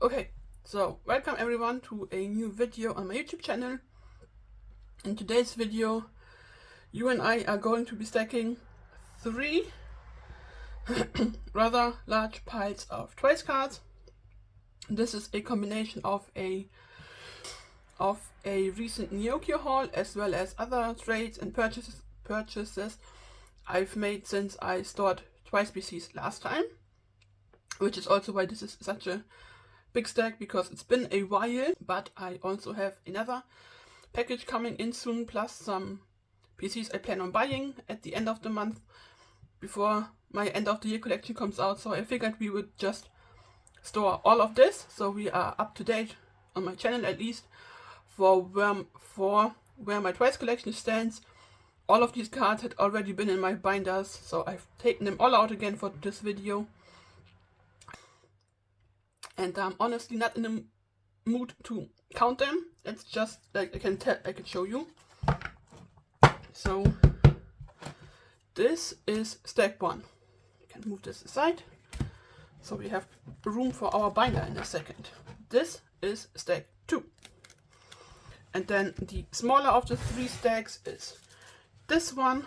Okay, so welcome everyone to a new video on my YouTube channel. In today's video, you and I are going to be stacking 3 rather large piles of Twice cards. This is a combination of a recent Neokyo haul as well as other trades and purchases I've made since I stored Twice PCs last time, which is also why this is such a big stack, because it's been a while. But I also have another package coming in soon, plus some PCs I plan on buying at the end of the month before my end of the year collection comes out. So I figured we would just store all of this so we are up to date on my channel, at least for where my Twice collection stands. All of these cards had already been in my binders, so I've taken them all out again for this video. And I'm honestly not in the mood to count them. It's just like I can show you. So this is stack 1. You can move this aside so we have room for our binder in a second. This is stack 2. And then the smaller of the 3 stacks is this one,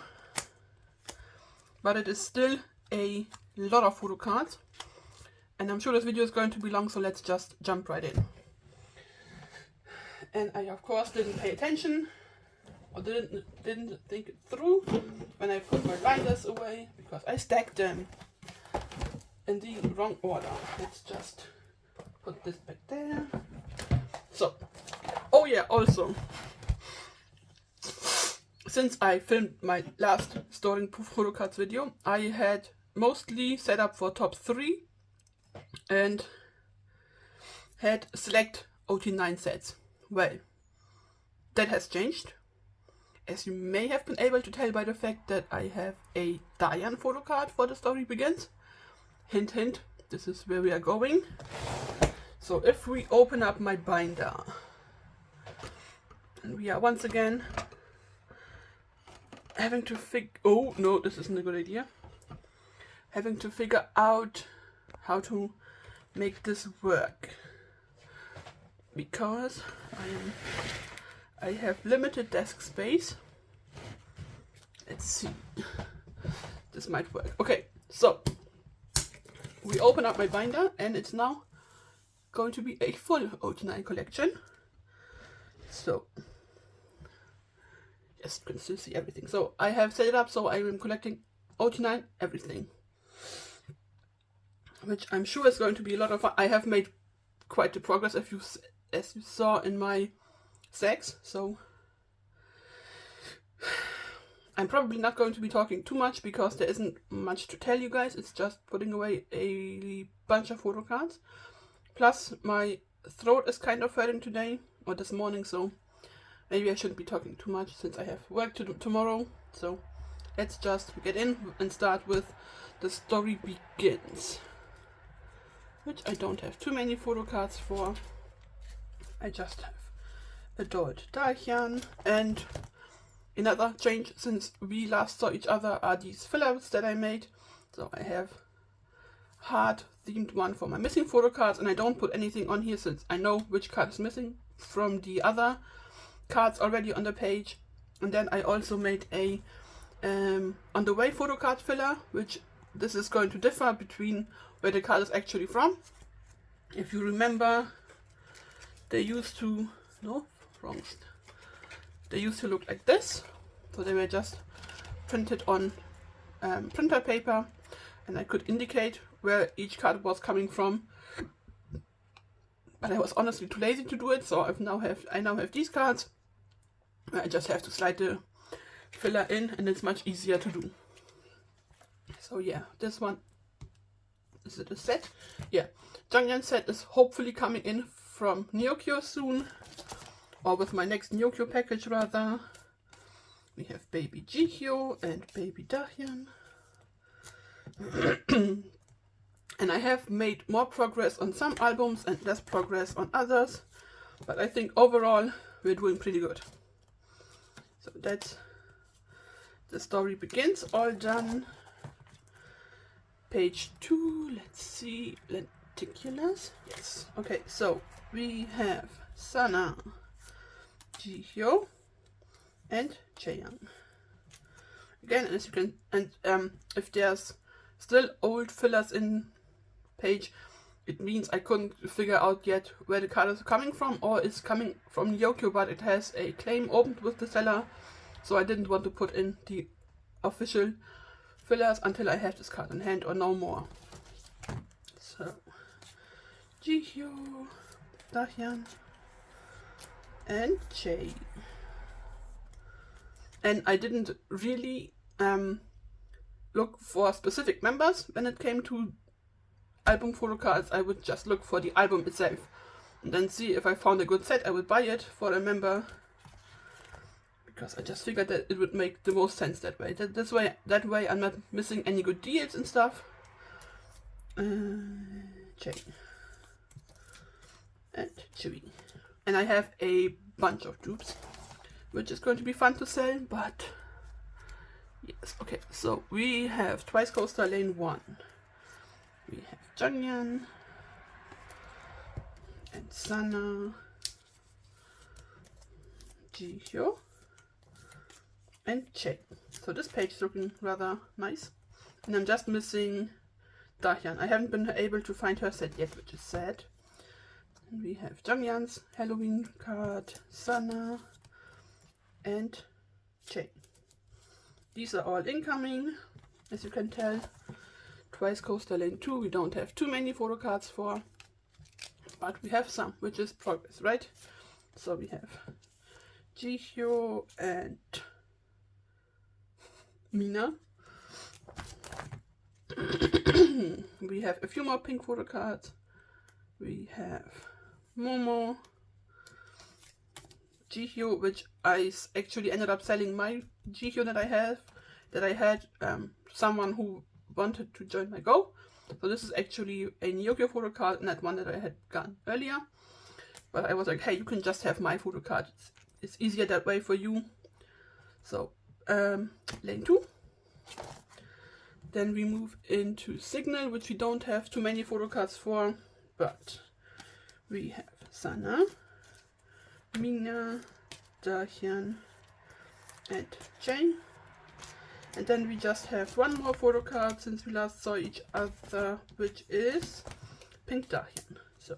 but it is still a lot of photo cards. And I'm sure this video is going to be long, so let's just jump right in. And I of course didn't pay attention, or didn't think it through when I put my binders away, because I stacked them in the wrong order. Let's just put this back there. So, oh yeah, also, since I filmed my last storing photo cards video, I had mostly set up for top 3 and had select OT9 sets. Well, that has changed, as you may have been able to tell by the fact that I have a Diane photo card for The Story Begins. Hint hint, this is where we are going. So if we open up my binder, and we are once again having to oh no, this isn't a good idea. Having to figure out how to make this work, because I have limited desk space. Let's see, this might work. Okay, so we open up my binder and it's now going to be a full OT9 collection. So yes, you can still see everything. So I have set it up so I am collecting OT9 everything, which I'm sure is going to be a lot of fun. I have made quite the progress, as you saw in my sacks, so I'm probably not going to be talking too much because there isn't much to tell you guys. It's just putting away a bunch of photo cards. Plus my throat is kind of hurting today, or this morning, so maybe I shouldn't be talking too much since I have work to do tomorrow. So let's just get in and start with The Story Begins, which I don't have too many photo cards for. I just have Adult Dachian, and another change since we last saw each other are these fillers that I made. So I have heart themed one for my missing photo cards, and I don't put anything on here since I know which card is missing from the other cards already on the page. And then I also made a on the way photo card filler, which this is going to differ between where the card is actually from. If you remember, they used to they used to look like this. So they were just printed on printer paper, and I could indicate where each card was coming from. But I was honestly too lazy to do it, so I now have these cards. I just have to slide the filler in, and it's much easier to do. So yeah, this one, is it a set? Yeah, Jungian set is hopefully coming in from Neokyo soon, or with my next Neokyo package rather. We have Baby Jihyo and Baby Dachian. And I have made more progress on some albums and less progress on others, but I think overall we're doing pretty good. So that's The Story Begins, all done. Page 2, let's see, ridiculous. Yes. Okay, so we have Sana, Jihyo, and Chaeyoung. Again, as you can, and if there's still old fillers in page, it means I couldn't figure out yet where the card is coming from, or it's coming from Yokio, but it has a claim opened with the seller, so I didn't want to put in the official fillers until I have this card in hand or no more. So, Jihyo, Dahyun, and Jae. And I didn't really look for specific members when it came to album photo cards. I would just look for the album itself and then see if I found a good set. I would buy it for a member because I just figured that it would make the most sense that way. That way I'm not missing any good deals and stuff. Jae and Chewy. And I have a bunch of dupes, which is going to be fun to sell, but yes. Okay, so we have Twice Coaster Lane 1. We have Jonghyun and Sana, Jihyo, and Jae. So this page is looking rather nice. And I'm just missing Dahyun. I haven't been able to find her set yet, which is sad. And we have Jonghyun's Halloween card, Sana, and Jae. These are all incoming, as you can tell. Twice Coaster Lane 2 we don't have too many photo cards for, but we have some, which is progress, right? So we have Jihyo and Mina. We have a few more pink photo cards. We have Momo, Jihyo, which I actually ended up selling my Jihyo that I had someone who wanted to join my go. So this is actually a Nyokyo photo card, not one that I had gotten earlier. But I was like, hey, you can just have my photo card. It's easier that way for you. So lane 2. Then we move into Signal, which we don't have too many photo cards for, but we have Sana, Mina, Dahyun, and Jae. And then we just have one more photo card since we last saw each other, which is Pink Dahyun. So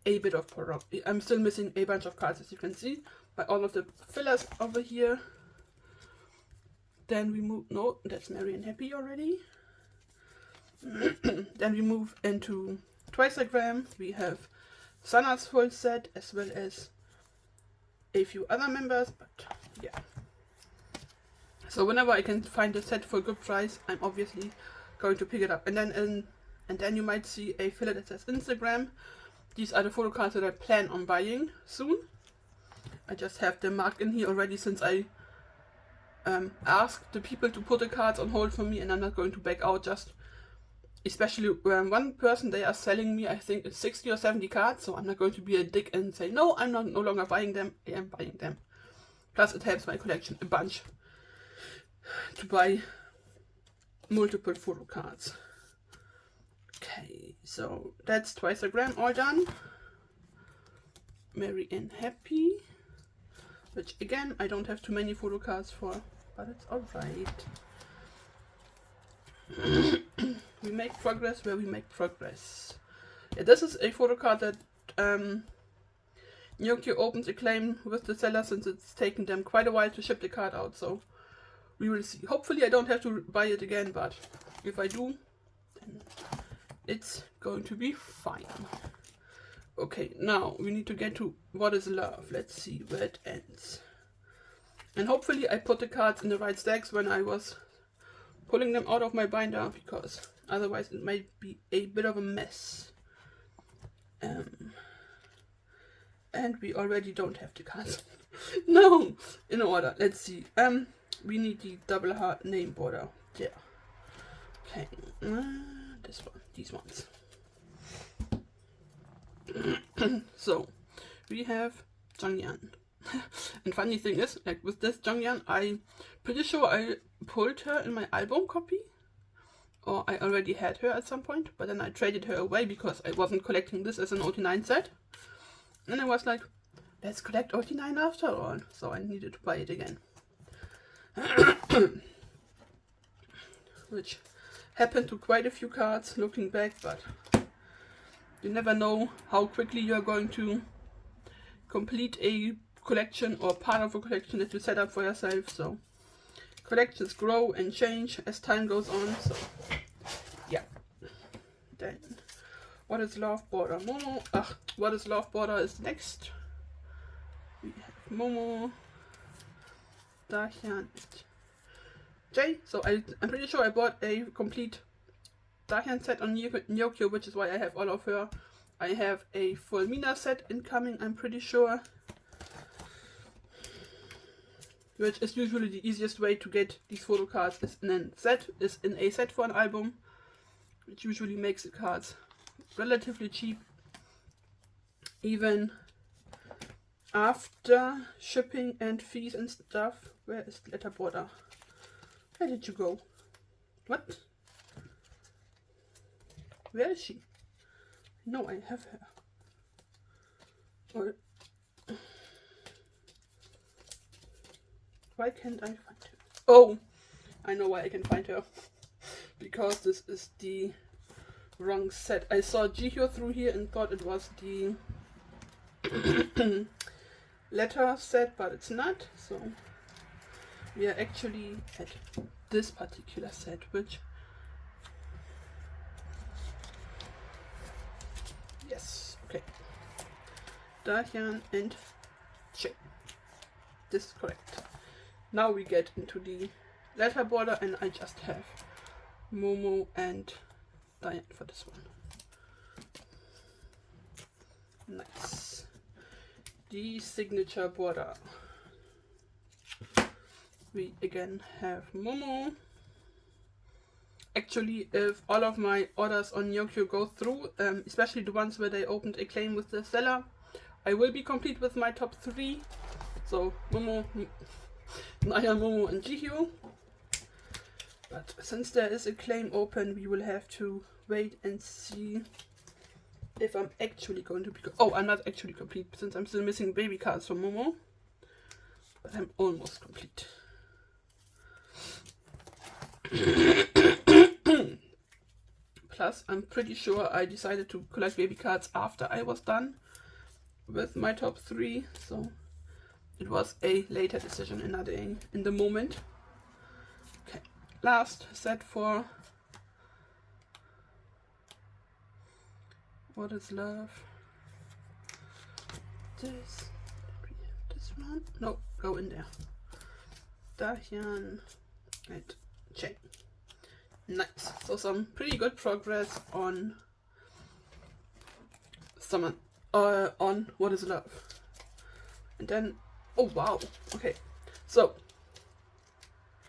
a bit of prog. I'm still missing a bunch of cards, as you can see, by all of the fillers over here. Then we move, no, that's Merry and Happy already. Then we move into Twiceagram. We have Sana's full set as well as a few other members, but yeah. So whenever I can find a set for a good price, I'm obviously going to pick it up. And then you might see a filler that says Instagram. These are the photo cards that I plan on buying soon. I just have them marked in here already since I asked the people to put the cards on hold for me, and I'm not going to back out. Just especially one person, they are selling me, I think it's 60 or 70 cards, so I'm not going to be a dick and say no, I'm no longer buying them. I am buying them. Plus it helps my collection a bunch to buy multiple photo cards. Okay, so that's Twiceagram all done. Merry and Happy, which again I don't have too many photo cards for, but it's alright. We make progress where we make progress. Yeah, this is a photo card that Nyokyo opens a claim with the seller since it's taken them quite a while to ship the card out, so we will see. Hopefully I don't have to buy it again, but if I do, then it's going to be fine. Okay, now we need to get to What is Love. Let's see where it ends. And hopefully I put the cards in the right stacks when I was pulling them out of my binder, because otherwise it might be a bit of a mess. And we already don't have the cards. No! In order, let's see. We need the double heart name border. There. Okay. This one. These ones. So, we have Jonghyun. And funny thing is, like with this Jonghyun, I'm pretty sure I pulled her in my album copy. or I already had her at some point, but then I traded her away because I wasn't collecting this as an OT9 set. And I was like, let's collect OT9 after all. So I needed to buy it again. Which happened to quite a few cards looking back, but you never know how quickly you're going to complete a collection or part of a collection that you set up for yourself. So collections grow and change as time goes on. So yeah. Then what is Love Border? Momo. What is Love Border is next. We have Momo, Dahian, Jay. So I'm pretty sure I bought a complete Dahian set on Nyokyo, which is why I have all of her. I have a full Mina set incoming, I'm pretty sure. Which is usually the easiest way to get these photo cards, is in a set for an album. Which usually makes the cards relatively cheap. Even after shipping and fees and stuff. Where is the letter border? Where did you go? What? Where is she? No, I have her. Or why can't I find her? Oh, I know why I can find her. Because this is the wrong set. I saw Jihyo through here and thought it was the letter set, but it's not. So we are actually at this particular set, which yes, okay. Dahian and Che. This is correct. Now we get into the letter border, and I just have Momo and Diane for this one. Nice. The signature border. We again have Momo. Actually, if all of my orders on Nyokyo go through, especially the ones where they opened a claim with the seller, I will be complete with my top 3. So Momo, Naya, Momo and Jihyo. But since there is a claim open, we will have to wait and see if I'm actually going to be... Oh, I'm not actually complete since I'm still missing baby cards from Momo. But I'm almost complete. Plus, I'm pretty sure I decided to collect baby cards after I was done with my top 3. So it was a later decision and not in the moment. Okay. Last set for What is Love? This one? No, go in there. Dahian and Che. Nice. So some pretty good progress on someone on What is Love. And then oh wow. Okay. So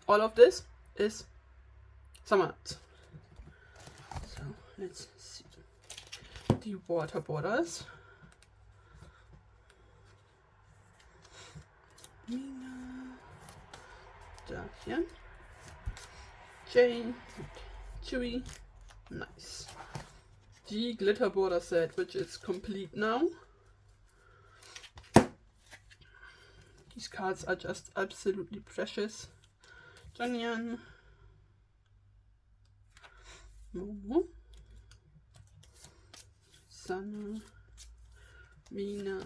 all of this is summer. So let's see the water borders. Mina, Dahian, Jane, Chewy. Nice. The glitter border set, which is complete now. These cards are just absolutely precious. Janyan, Momo, Sana, Mina,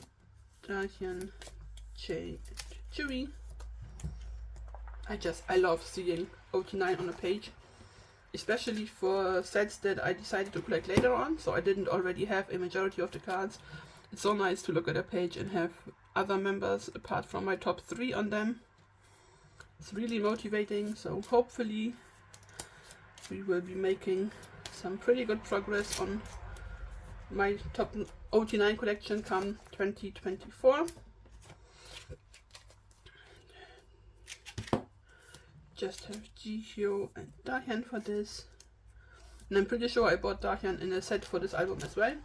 Dahian, Che, and Chewy. I love seeing OT9 on a page, especially for sets that I decided to collect later on, so I didn't already have a majority of the cards. It's so nice to look at a page and have other members apart from my top 3 on them. It's really motivating, so hopefully we will be making some pretty good progress on my top OT9 collection come 2024. Just have Jihyo and Dahian for this. And I'm pretty sure I bought Dahian in a set for this album as well.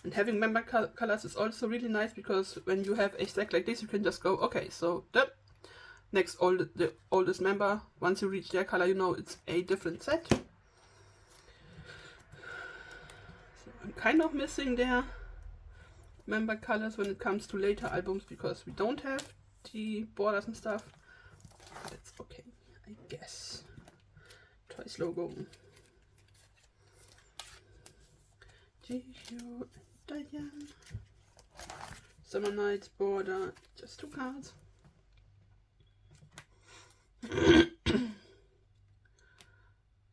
And having member colors is also really nice, because when you have a stack like this, you can just go, okay, so next the oldest member. Once you reach their color, you know it's a different set. So I'm kind of missing their member colors when it comes to later albums because we don't have the borders and stuff. That's okay, I guess. Twice logo. GQ and Diane. Summer Nights border, just 2 cards.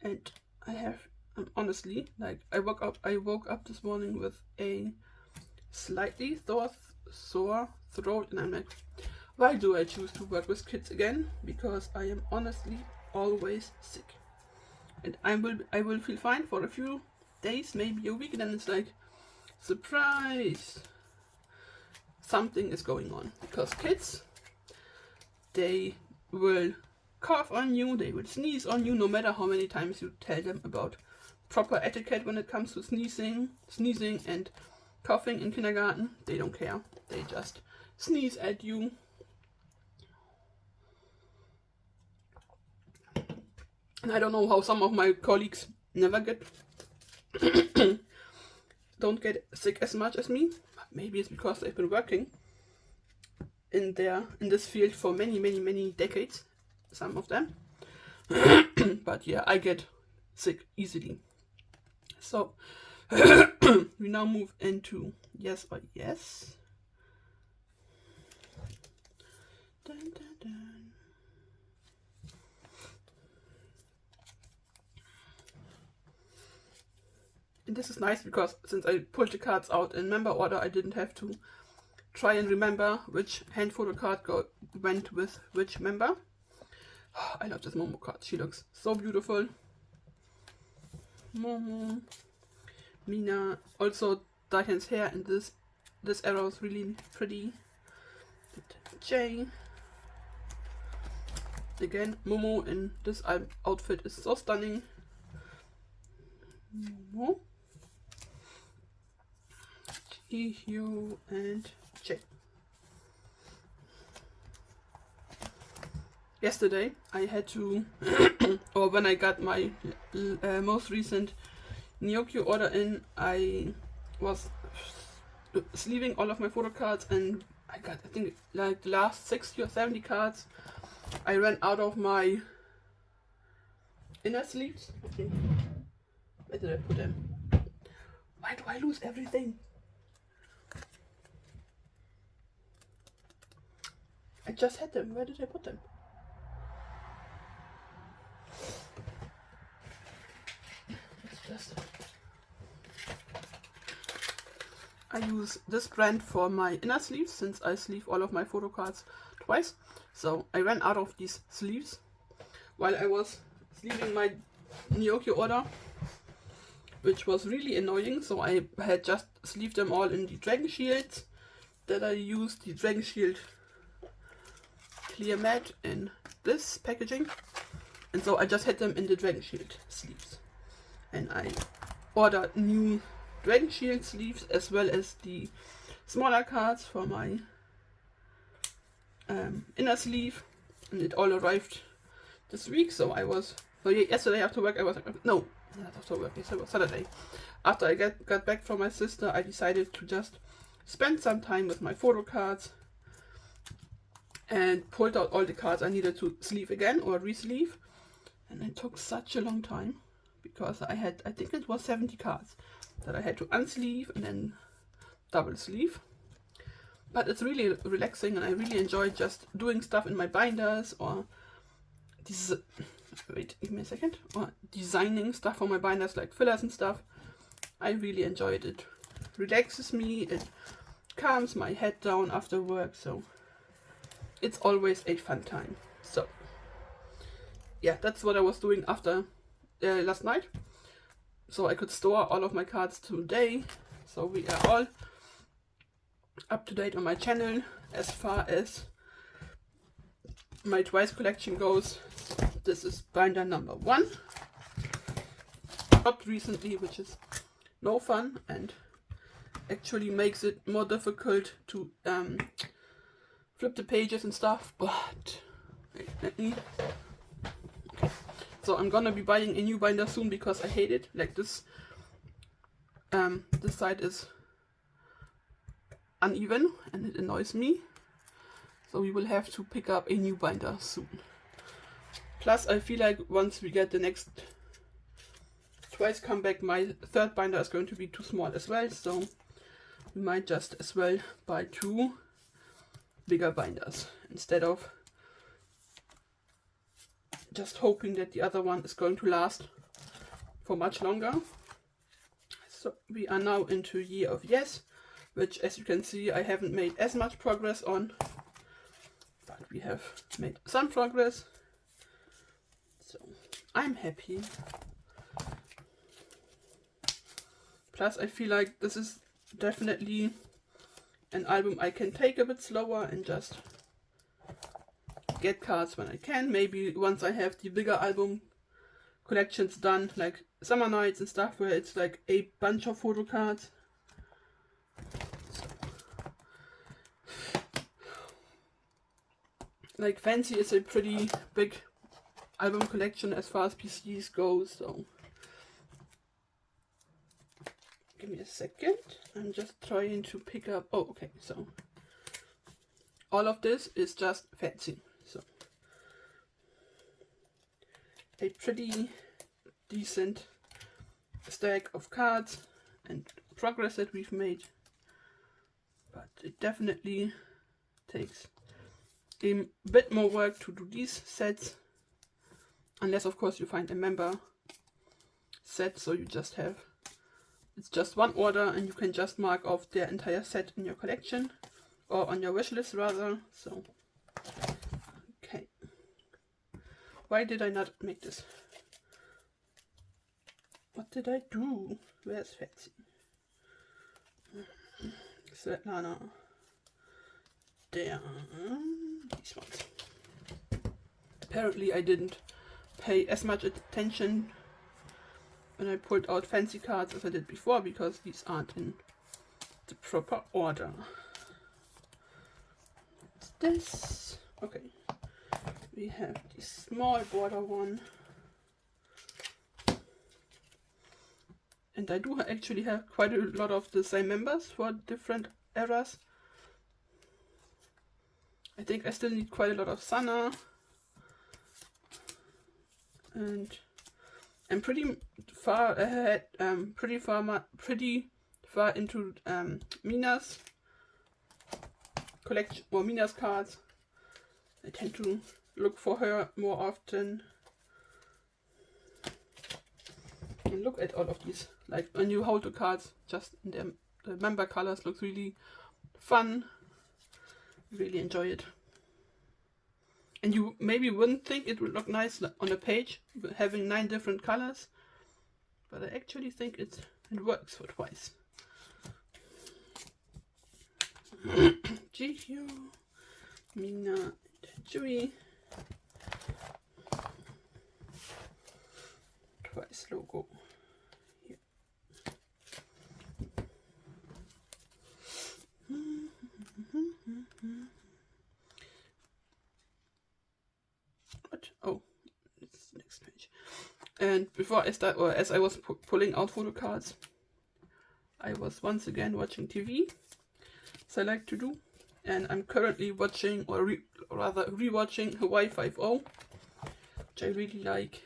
And I have honestly, like I woke up this morning with a slightly sore throat, and I'm like, why do I choose to work with kids again? Because I am honestly always sick, and I will feel fine for a few days, maybe a week, and then it's like, surprise, something is going on. Because kids, they will cough on you, they will sneeze on you, no matter how many times you tell them about proper etiquette when it comes to sneezing and coughing in kindergarten. They don't care, they just sneeze at you. And I don't know how some of my colleagues never don't get sick as much as me. Maybe it's because they've been working in this field for many decades, some of them. But yeah, I get sick easily. So we now move into yes or yes. Dun, dun, dun. And this is nice because since I pulled the cards out in member order, I didn't have to try and remember which hand photo card went with which member. I love this Momo card. She looks so beautiful. Momo. Mina. Also, Diane's hair in this arrow is really pretty. Jay. Again, Momo in this outfit is so stunning. Momo. Hugh and Jay. Yesterday I had to, or when I got my most recent Gnocchi order in, I was sleeving all of my photo cards, and I got, I think, like the last 60 or 70 cards. I ran out of my inner sleeves. Okay. Where did I put them? Why do I lose everything? I just had them. Where did I put them? I use this brand for my inner sleeves since I sleeve all of my photo cards twice. So I ran out of these sleeves while I was sleeving my Gnocchi order, which was really annoying. So I had just sleeved them all in the Dragon Shields. Then I used the Dragon Shield clear matte in this packaging, and so I just had them in the Dragon Shield sleeves. And I ordered new Dragon Shield sleeves as well as the smaller cards for my inner sleeve, and it all arrived this week. So yesterday after work I was like, no, not after work, it was Saturday. After I got back from my sister, I decided to just spend some time with my photo cards and pulled out all the cards I needed to sleeve again or re-sleeve. And it took such a long time because I think it was 70 cards that I had to unsleeve and then double sleeve. But it's really relaxing, and I really enjoy just doing stuff in my binders or wait, give me a second, or designing stuff for my binders like fillers and stuff. I really enjoyed it. Relaxes me, it calms my head down after work, so it's always a fun time. So yeah, that's what I was doing after last night, so I could store all of my cards today. So we are all up to date on my channel as far as my Twice collection goes. This is binder number 1, dropped recently, which is no fun and actually makes it more difficult to flip the pages and stuff, but definitely. Okay. So I'm gonna be buying a new binder soon because I hate it. Like this, this side is uneven and it annoys me. So we will have to pick up a new binder soon. Plus, I feel like once we get the next twice come back, my third binder is going to be too small as well. So we might just as well buy 2 bigger binders instead of just hoping that the other one is going to last for much longer. So we are now into Year of Yes, which, as you can see, I haven't made as much progress on, but we have made some progress. So I'm happy. Plus, I feel like this is definitely an album I can take a bit slower and just get cards when I can. Maybe once I have the bigger album collections done, like Summer Nights and stuff, where it's like a bunch of photo cards. So. Like Fancy is a pretty big album collection as far as PCs goes, so give me a second. I'm just trying to pick up. Oh, okay. So all of this is just Fancy. So a pretty decent stack of cards and progress that we've made, but it definitely takes a bit more work to do these sets, unless of course you find a member set, so you just have, it's just one order and you can just mark off their entire set in your collection, or on your wish list rather. So okay, why did I not make this? What did I do? Where's Fancy? Svetlana. There. These ones. Apparently I didn't pay as much attention when I pulled out Fancy cards as I did before, because these aren't in the proper order. What's this? Okay. We have the small border one. And I do actually have quite a lot of the same members for different eras. I think I still need quite a lot of Sana. And I'm pretty far ahead, pretty far into Mina's collection, or Mina's cards. I tend to look for her more often. And look at all of these. Like when you hold the cards just in the member colors, looks really fun. Really enjoy it. And you maybe wouldn't think it would look nice on a page having 9 different colors, but I actually think it works for twice. GQ, Mina, and Chewy. Twice logo. Here. What? Oh, it's the next page. And before I start, or as I was pulling out photo cards, I was once again watching TV, as I like to do. And I'm currently watching, or rather rewatching Hawaii 5.0, which I really like.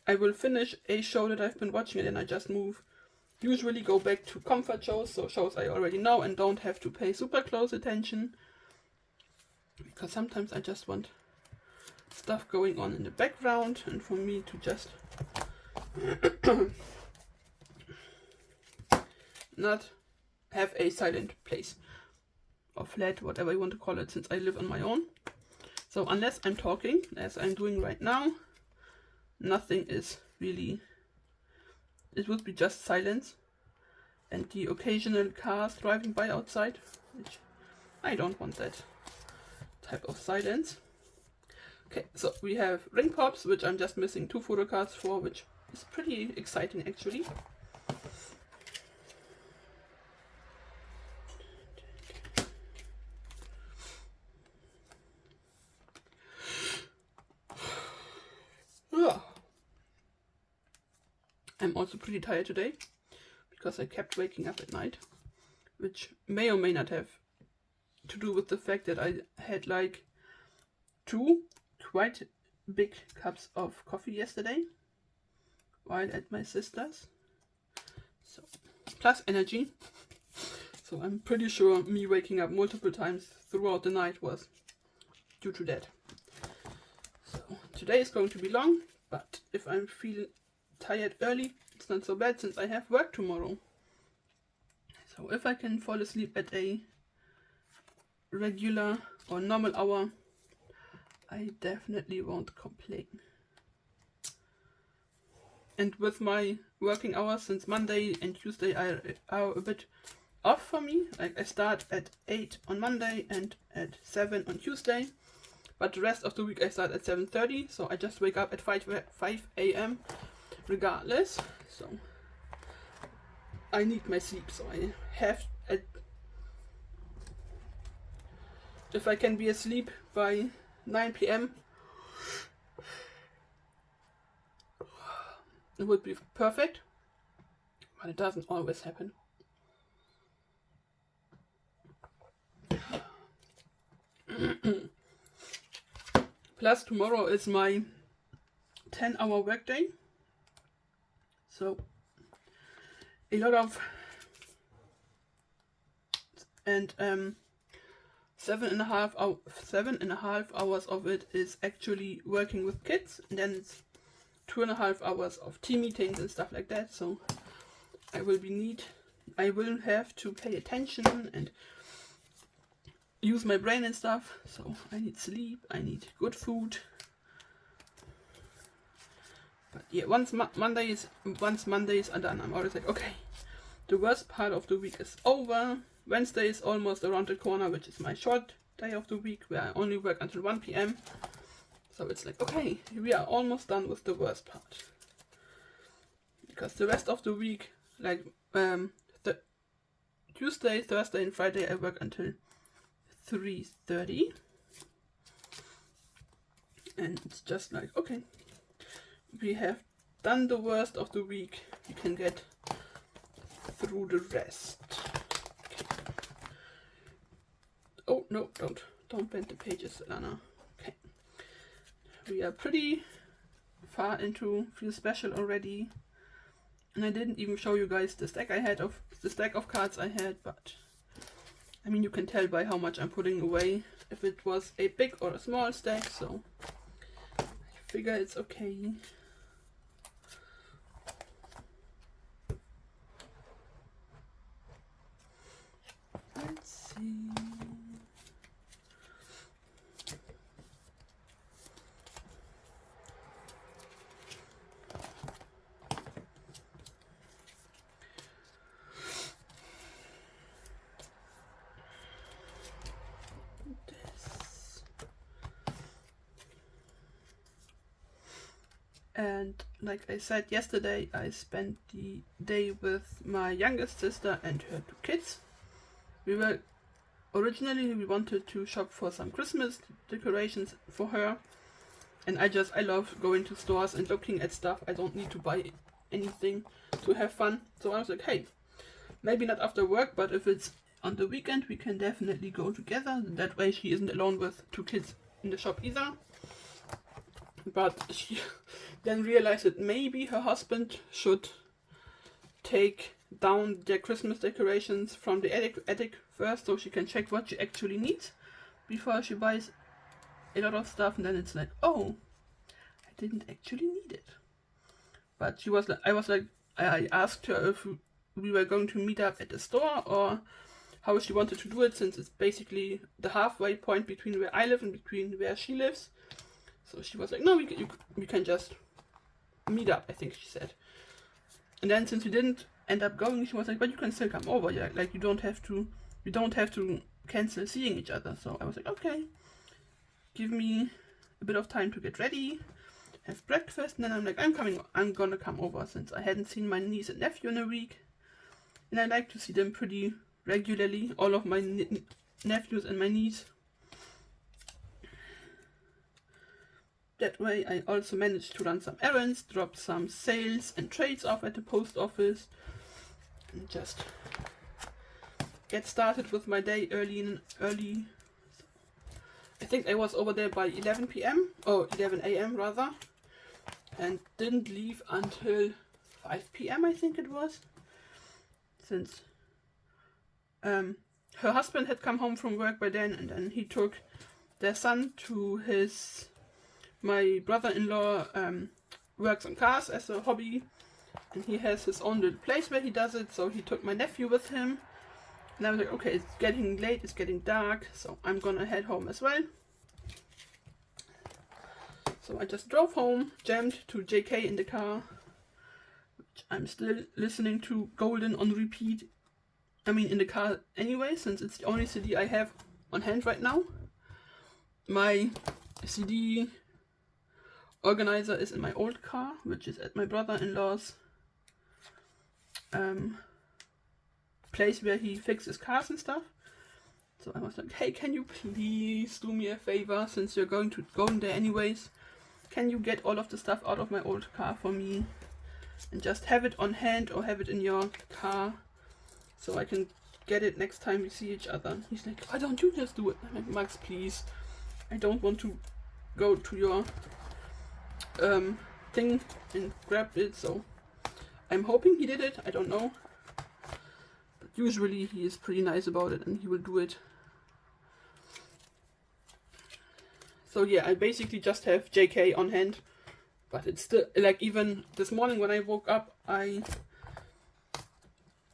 I will finish a show that I've been watching and then I just usually go back to comfort shows, so shows I already know and don't have to pay super close attention. Because sometimes I just want stuff going on in the background and for me to just not have a silent place or flat, whatever you want to call it, since I live on my own. So unless I'm talking, as I'm doing right now, nothing is really, it would be just silence and the occasional cars driving by outside, which I don't want that type of silence. Okay, so we have ring pops, which I'm just missing 2 photo cards for, which is pretty exciting actually. I'm also pretty tired today because I kept waking up at night, which may or may not have to do with the fact that I had like 2 quite big cups of coffee yesterday while at my sister's. So, plus energy. So I'm pretty sure me waking up multiple times throughout the night was due to that. So today is going to be long, but if I'm feeling tired early, it's not so bad since I have work tomorrow. So if I can fall asleep at a regular or normal hour, I definitely won't complain. And with my working hours, since Monday and Tuesday are a bit off for me, like I start at 8 on Monday and at 7 on Tuesday, but the rest of the week I start at 7:30, so I just wake up at 5 a.m. regardless. So I need my sleep, so I have, if I can be asleep by 9 p.m. it would be perfect, but it doesn't always happen. Plus tomorrow is my 10-hour workday, so a lot of 7.5 hours of it is actually working with kids, and then it's 2.5 hours of team meetings and stuff like that. So I will have to pay attention and use my brain and stuff. So I need sleep, I need good food. But yeah, once Monday is done, I'm always like, okay, the worst part of the week is over. Wednesday is almost around the corner, which is my short day of the week where I only work until 1 p.m. So it's like, okay, we are almost done with the worst part. Because the rest of the week, like Tuesday, Thursday and Friday, I work until 3:30. And it's just like, okay, we have done the worst of the week. We can get through the rest. Okay. Oh no, don't bend the pages, Lana. Okay. We are pretty far into Feel Special already. And I didn't even show you guys the stack of cards I had, but I mean, you can tell by how much I'm putting away if it was a big or a small stack, so I figure it's okay. Let's see. And like I said yesterday, I spent the day with my youngest sister and her 2 kids. We wanted to shop for some Christmas decorations for her, and I love going to stores and looking at stuff. I don't need to buy anything to have fun. So I was like, hey, maybe not after work, but if it's on the weekend, we can definitely go together. That way she isn't alone with 2 kids in the shop either. But she then realized that maybe her husband should take down their Christmas decorations from the attic first, so she can check what she actually needs before she buys a lot of stuff. And then it's like, oh, I didn't actually need it. But she was like, I asked her if we were going to meet up at the store or how she wanted to do it, since it's basically the halfway point between where I live and between where she lives. So she was like, no, we can just meet up, I think she said. And then since we didn't end up going, she was like, but you can still come over. Yeah, like you don't have to cancel seeing each other. So I was like, okay, give me a bit of time to get ready, have breakfast, and then I'm like, I'm gonna come over, since I hadn't seen my niece and nephew in a week. And I like to see them pretty regularly, all of my nephews and my niece. That way I also managed to run some errands, drop some sales and trades off at the post office, and just get started with my day early. I think I was over there by 11 p.m. or 11 a.m. rather, and didn't leave until 5 p.m. I think it was, since her husband had come home from work by then, and then he took their son to my brother-in-law works on cars as a hobby, and he has his own little place where he does it, so he took my nephew with him. And I was like, okay, it's getting late, it's getting dark, so I'm gonna head home as well. So I just drove home, jammed to JK in the car, which I'm still listening to Golden on repeat. I mean in the car anyway, since it's the only CD I have on hand right now. My CD organizer is in my old car, which is at my brother-in-law's place where he fixes cars and stuff. So I was like, hey, can you please do me a favor, since you're going there anyways? Can you get all of the stuff out of my old car for me and just have it on hand or have it in your car so I can get it next time we see each other? He's like, why don't you just do it? I'm like, Max, please, I don't want to go to your thing and grab it. So I'm hoping he did it, I don't know, but usually he is pretty nice about it and he will do it. So yeah, I basically just have JK on hand, but it's still, like, even this morning when I woke up, I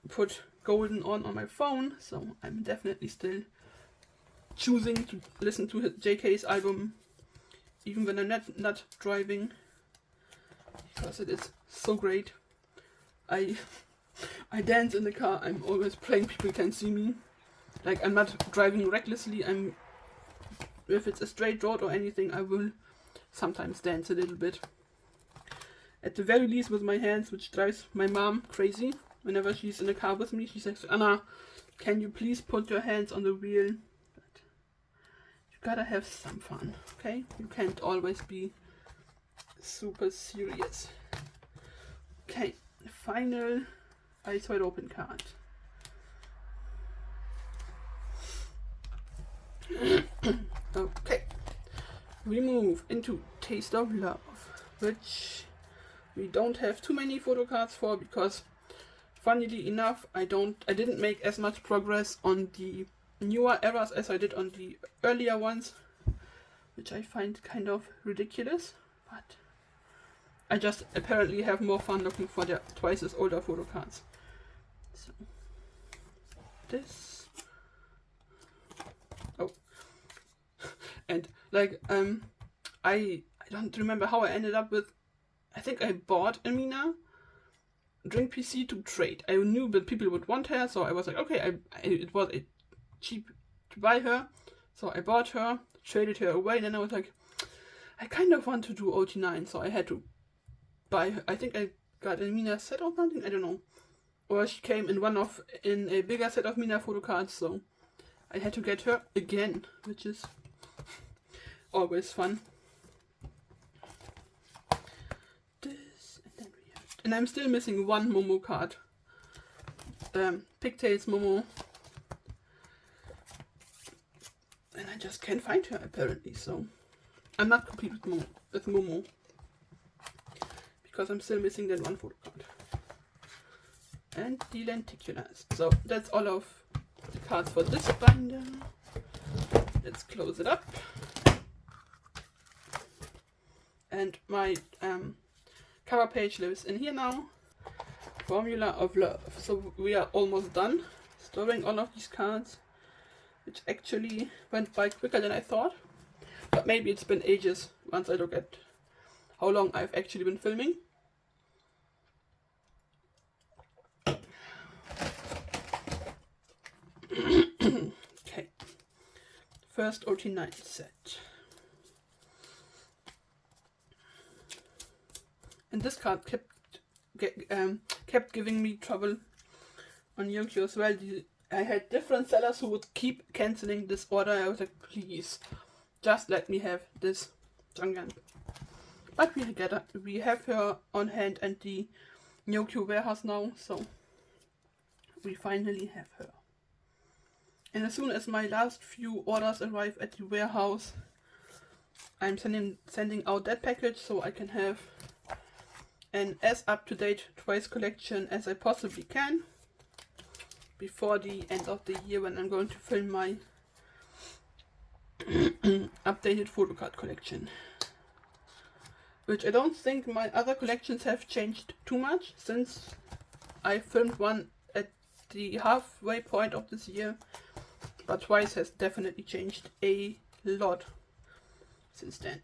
put Golden on my phone, so I'm definitely still choosing to listen to JK's album, even when I'm not driving, because it is so great. I dance in the car, I'm always playing People Can See Me. Like, I'm not driving recklessly, if it's a straight road or anything, I will sometimes dance a little bit. At the very least with my hands, which drives my mom crazy. Whenever she's in the car with me, she says, Anna, can you please put your hands on the wheel? But you gotta have some fun, okay? You can't always be super serious. Okay, final Eyes Wide Open card. Okay, we move into Taste of Love, which we don't have too many photo cards for, because funnily enough I didn't make as much progress on the newer eras as I did on the earlier ones, which I find kind of ridiculous, but I just apparently have more fun looking for the twice as older photo cards. So this, oh, and like I don't remember how I ended up with, I think I bought Amina Drink PC to trade. I knew that people would want her, so I was like, okay, it was cheap to buy her, so I bought her, traded her away, and then I was like, I kind of want to do OT9, so I had to buy her. I think I got a Mina set or something, I don't know, or she came in a bigger set of Mina photo cards, so I had to get her again, which is always fun. And I'm still missing one Momo card. Pigtails Momo. And I just can't find her apparently, so I'm not complete with Momo. Because I'm still missing that one photo card. And the lenticulars. So that's all of the cards for this binder. Let's close it up. And my cover page lives in here now. Formula of Love. So we are almost done storing all of these cards, which actually went by quicker than I thought. But maybe it's been ages once I look at how long I've actually been filming. Okay. First OT9 set. And this card kept giving me trouble on Yonkyo as well. I had different sellers who would keep cancelling this order. I was like, please, just let me have this Jungan. But we have her on hand and the Nokia warehouse now, so we finally have her. And as soon as my last few orders arrive at the warehouse, I'm sending out that package so I can have an as up-to-date Twice collection as I possibly can before the end of the year, when I'm going to film my updated photo card collection. Which I don't think my other collections have changed too much since I filmed one at the halfway point of this year. But Twice has definitely changed a lot since then.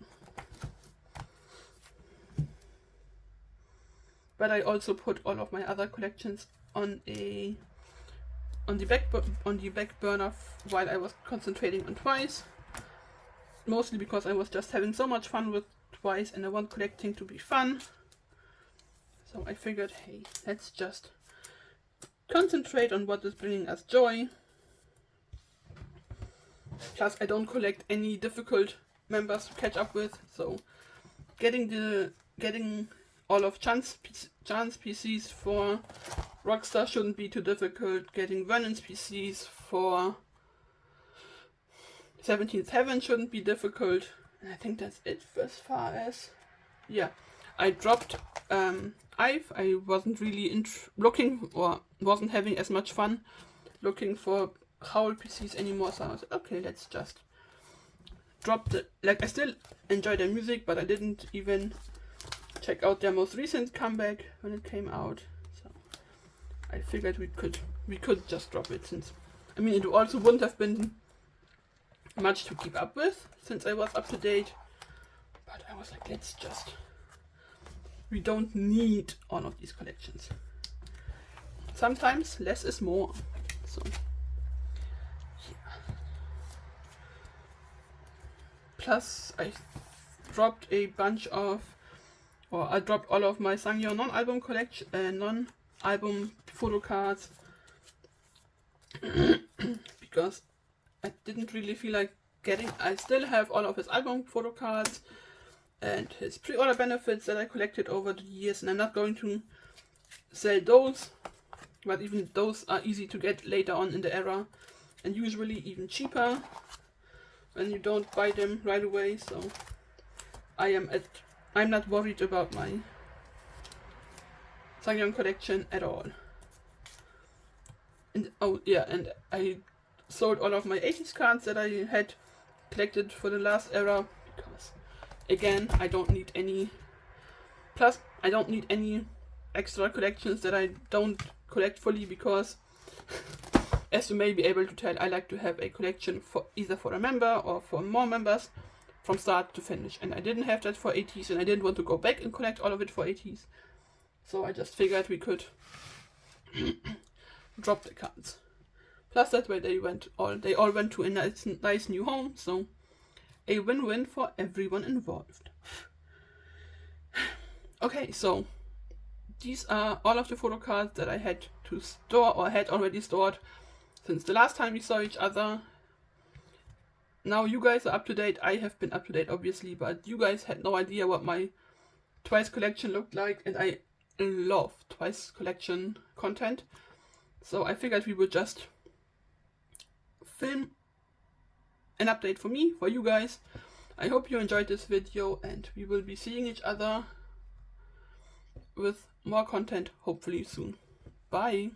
But I also put all of my other collections on the back burner while I was concentrating on Twice. Mostly because I was just having so much fun with Twice and I want collecting to be fun. So I figured, hey, let's just concentrate on what is bringing us joy. Plus I don't collect any difficult members to catch up with, so getting all of Chan's PCs for Rockstar shouldn't be too difficult. Getting Vernon's PCs for 17th Heaven shouldn't be difficult. And I think that's it as far as... Yeah, I dropped Ive. I wasn't really looking, or wasn't having as much fun looking for Howl PCs anymore, so I was like, okay, let's just drop the... Like, I still enjoy their music, but I didn't even check out their most recent comeback when it came out. So I figured we could just drop it, since... I mean, it also wouldn't have been much to keep up with since I was up to date, but I was like, let's just, we don't need all of these collections. Sometimes less is more. So yeah. Plus I dropped a bunch of, or I dropped all of my Sangyo non-album collection, non-album photo cards because I didn't really feel like getting... I still have all of his album photo cards and his pre-order benefits that I collected over the years, and I'm not going to sell those, but even those are easy to get later on in the era, and usually even cheaper when you don't buy them right away, so I'm not worried about my Sangyeon collection at all. And oh yeah, and I sold all of my 80s cards that I had collected for the last era because, again, I don't need any. Plus, I don't need any extra collections that I don't collect fully because, as you may be able to tell, I like to have a collection for either for a member or for more members from start to finish. And I didn't have that for 80s, and I didn't want to go back and collect all of it for 80s. So I just figured we could drop the cards. Plus that way they all went to a nice new home, so a win-win for everyone involved. Okay, so these are all of the photo cards that I had to store or had already stored since the last time we saw each other. Now you guys are up to date. I have been up to date obviously, but you guys had no idea what my Twice collection looked like, and I love Twice collection content. So I figured we would just film an update for me, for you guys. I hope you enjoyed this video, and we will be seeing each other with more content hopefully soon. Bye!